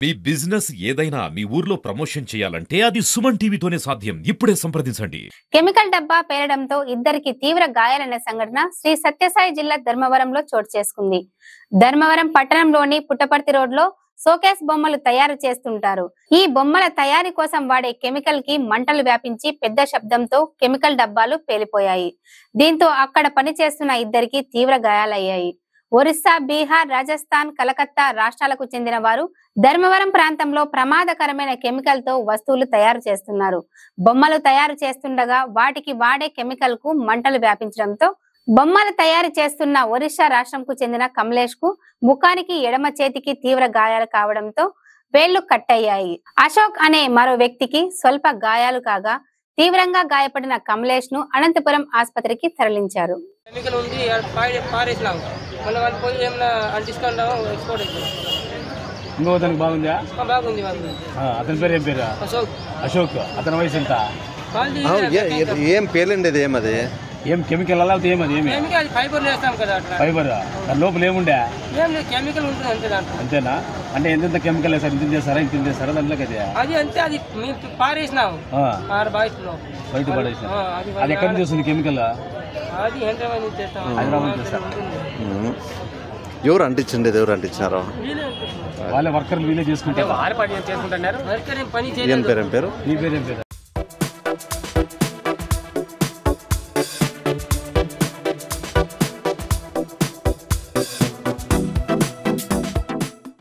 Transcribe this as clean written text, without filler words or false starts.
మీ business ఏదైనా మీ ఊర్లో promotion చేయాలంటే అది సుమన్ టీవీతోనే సాధ్యం. ఇప్పుడే సంప్రదించండి. కెమికల్ డబ్బా పేలడంతో ఇద్దరికి తీవ్ర గాయాలైన సంఘటన శ్రీ సత్యసాయి జిల్లా ధర్మవరంలో చోటు చేసుకుంది. ధర్మవరం పట్టణంలోని పుట్టపర్తి రోడ్లో షోకేస్ బొమ్మలు తయారు చేస్తుంటారు. ఈ బొమ్మల తయారీ కోసం వాడే కెమికల్ కి మంటలు వ్యాపించి పెద్ద శబ్దంతో కెమికల్ డబ్బాలు పేలిపోయాయి. దీంతో అక్కడ పనిచేస్తున్న ఇద్దరికి తీవ్ర గాయాలయ్యాయి. ఒరిస్సా, బీహార్, రాజస్థాన్, కలకత్తా రాష్ట్రాలకు చెందిన వారు ధర్మవరం ప్రాంతంలో ప్రమాదకరమైన కెమికల్ తో వస్తువులు తయారు చేస్తున్నారు. బొమ్మలు తయారు చేస్తుండగా వాటికి వాడే కెమికల్ కు మంటలు వ్యాపించడంతో బొమ్మలు తయారు చేస్తున్న ఒరిస్సా రాష్ట్రంకు చెందిన కమలేష్ కు ముఖానికి ఎడమ చేతికి తీవ్ర గాయాలు కావడంతో వేళ్లు కట్టయ్యాయి. అశోక్ అనే మరో వ్యక్తికి స్వల్ప గాయాలు కాగా తీవ్రంగా గాయపడిన కమలేష్ ను అనంతపురం ఆసుపత్రికి తరలించారు. అతని పేరు ఏం పేరు? అశోక్. అతని వయసు ఎంత? ఏం పేలండి? ఏమది? ఏం కెమికల్ అలా ఏమది? ఏమి ఫైబర్ వేస్తాం కదా, ఫైబర్. దాని లోపల ఏముండే? కెమికల్ ఉంటుంది అంతే. దాంట్లో అంతేనా? అంటే ఎంత కెమికల్ వేస్తారు? ఇంత చేస్తారా ఇంత చేస్తారా దాంట్లోకి? అది అంతే. అది మీరు పారేసినావు బయట పడేసిన. అది ఎక్కడి నుంచి వస్తుంది కెమికల్? అది హైదరాబాద్ చేస్తారు. ఎవరు అంటించండి? ఎవరు అంటించినారు? వాళ్ళ వర్కర్లు వీళ్ళే చేసుకుంటారు. వర్కర్ పని ఏం పేరు? నీ పేరు ఏం పేరు?